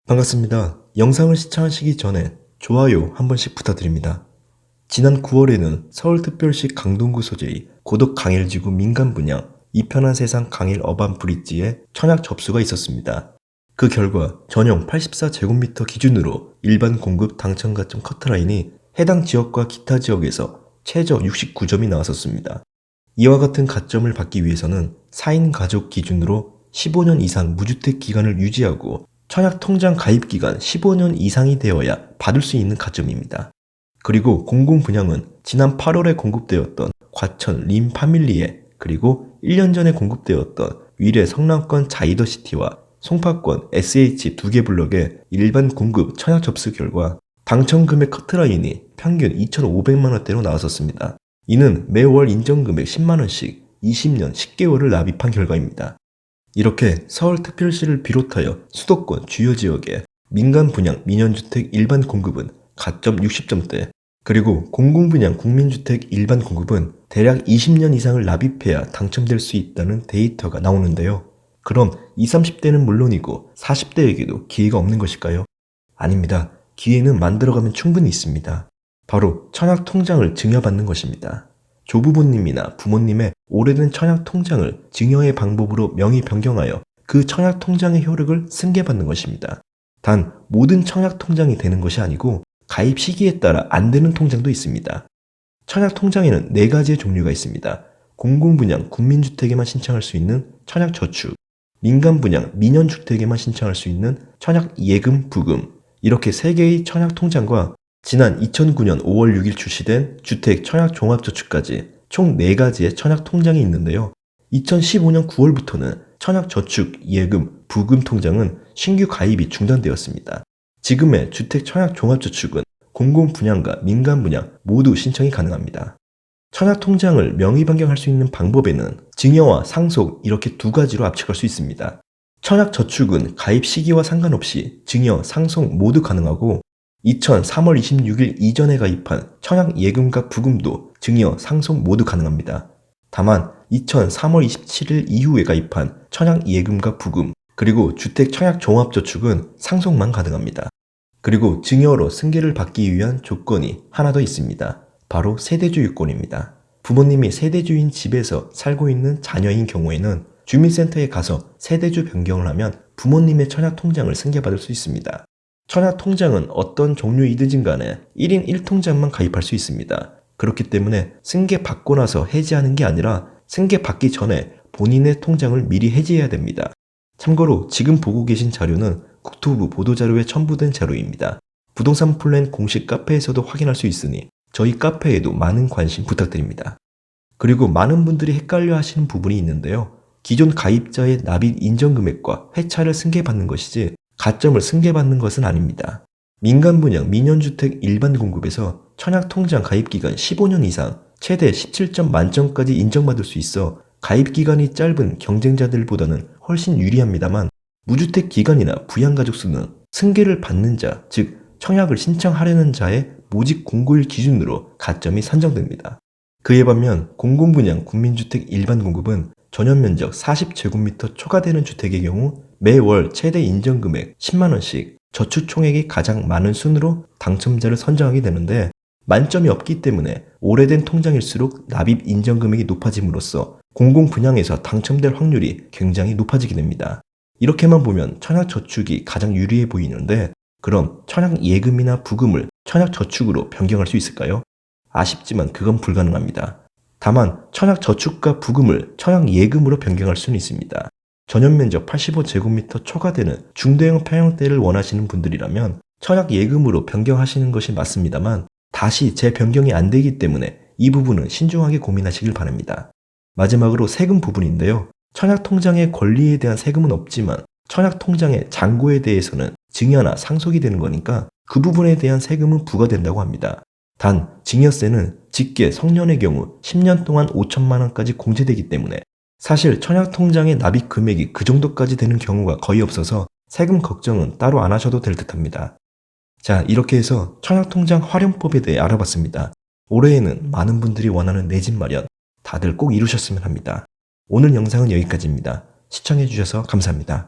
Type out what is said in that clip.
반갑습니다. 영상을 시청하시기 전에 좋아요 한 번씩 부탁드립니다. 지난 9월에는 서울특별시 강동구 소재의 고덕 강일지구 민간 분양 이편한 세상 강일 어반 브릿지에 청약 접수가 있었습니다. 그 결과 전용 84제곱미터 기준으로 일반 공급 당첨 가점 커트라인이 해당 지역과 기타 지역에서 최저 69점이 나왔었습니다. 이와 같은 가점을 받기 위해서는 4인 가족 기준으로 15년 이상 무주택 기간을 유지하고 청약 통장 가입 기간 15년 이상이 되어야 받을 수 있는 가점입니다. 그리고 공공 분양은 지난 8월에 공급되었던 과천 림 파밀리에 그리고 1년 전에 공급되었던 위례 성남권 자이더시티와 송파권 SH 2개 블럭의 일반 공급 청약 접수 결과 당첨 금액 커트라인이 평균 2,500만원대로 나왔었습니다. 이는 매월 인정금액 10만원씩 20년 10개월을 납입한 결과입니다. 이렇게 서울특별시를 비롯하여 수도권 주요 지역의 민간 분양 민연주택 일반 공급은 가점 60점대, 그리고 공공분양 국민주택 일반 공급은 대략 20년 이상을 납입해야 당첨될 수 있다는 데이터가 나오는데요. 그럼 20, 30대는 물론이고 40대에게도 기회가 없는 것일까요? 아닙니다. 기회는 만들어가면 충분히 있습니다. 바로 청약 통장을 증여받는 것입니다. 조부모님이나 부모님의 오래된 청약 통장을 증여의 방법으로 명의 변경하여 그 청약 통장의 효력을 승계받는 것입니다. 단 모든 청약 통장이 되는 것이 아니고 가입 시기에 따라 안 되는 통장도 있습니다. 청약 통장에는 4가지의 종류가 있습니다. 공공분양 국민주택에만 신청할 수 있는 청약저축, 민간분양 민연주택에만 신청할 수 있는 청약예금 부금, 이렇게 3개의 청약 통장과 지난 2009년 5월 6일 출시된 주택 청약종합저축까지 총 4가지의 청약통장이 있는데요. 2015년 9월부터는 청약저축, 예금, 부금 통장은 신규 가입이 중단되었습니다. 지금의 주택 청약종합저축은 공공분양과 민간분양 모두 신청이 가능합니다. 청약통장을 명의 변경할 수 있는 방법에는 증여와 상속 이렇게 2가지로 압축할 수 있습니다. 청약저축은 가입 시기와 상관없이 증여, 상속 모두 가능하고 2000 3월 26일 이전에 가입한 청약예금과 부금도 증여, 상속 모두 가능합니다. 다만 2000 3월 27일 이후에 가입한 청약예금과 부금, 그리고 주택 청약종합저축은 상속만 가능합니다. 그리고 증여로 승계를 받기 위한 조건이 하나 더 있습니다. 바로 세대주유권입니다. 부모님이 세대주인 집에서 살고 있는 자녀인 경우에는 주민센터에 가서 세대주 변경을 하면 부모님의 청약통장을 승계받을 수 있습니다. 청약통장은 어떤 종류이든지 간에 1인 1통장만 가입할 수 있습니다. 그렇기 때문에 승계받고 나서 해지하는 게 아니라 승계받기 전에 본인의 통장을 미리 해지해야 됩니다. 참고로 지금 보고 계신 자료는 국토부 보도자료에 첨부된 자료입니다. 부동산 플랜 공식 카페에서도 확인할 수 있으니 저희 카페에도 많은 관심 부탁드립니다. 그리고 많은 분들이 헷갈려 하시는 부분이 있는데요. 기존 가입자의 납입 인정금액과 회차를 승계받는 것이지 가점을 승계받는 것은 아닙니다. 민간분양 민연주택 일반 공급에서 청약통장 가입기간 15년 이상 최대 17점 만점까지 인정받을 수 있어 가입기간이 짧은 경쟁자들보다는 훨씬 유리합니다만 무주택 기간이나 부양가족 수는 승계를 받는 자, 즉 청약을 신청하려는 자의 모집 공고일 기준으로 가점이 산정됩니다. 그에 반면 공공분양 국민주택 일반 공급은 전용면적 40제곱미터 초과되는 주택의 경우 매월 최대 인정금액 10만원씩 저축 총액이 가장 많은 순으로 당첨자를 선정하게 되는데 만점이 없기 때문에 오래된 통장일수록 납입 인정금액이 높아짐으로써 공공분양에서 당첨될 확률이 굉장히 높아지게 됩니다. 이렇게만 보면 청약저축이 가장 유리해 보이는데 그럼 청약예금이나 부금을 청약저축으로 변경할 수 있을까요? 아쉽지만 그건 불가능합니다. 다만 청약저축과 부금을 청약예금으로 변경할 수는 있습니다. 전용면적 85제곱미터 초과되는 중도형 평형대를 원하시는 분들이라면 청약예금으로 변경하시는 것이 맞습니다만 다시 재변경이 안 되기 때문에 이 부분은 신중하게 고민하시길 바랍니다. 마지막으로 세금 부분인데요. 청약통장의 권리에 대한 세금은 없지만 청약통장의 잔고에 대해서는 증여나 상속이 되는 거니까 그 부분에 대한 세금은 부과된다고 합니다. 단 증여세는 직계 성년의 경우 10년 동안 5천만 원까지 공제되기 때문에 사실 청약통장의 납입 금액이 그 정도까지 되는 경우가 거의 없어서 세금 걱정은 따로 안 하셔도 될 듯합니다. 자, 이렇게 해서 청약통장 활용법에 대해 알아봤습니다. 올해에는 많은 분들이 원하는 내 집 마련 다들 꼭 이루셨으면 합니다. 오늘 영상은 여기까지입니다. 시청해주셔서 감사합니다.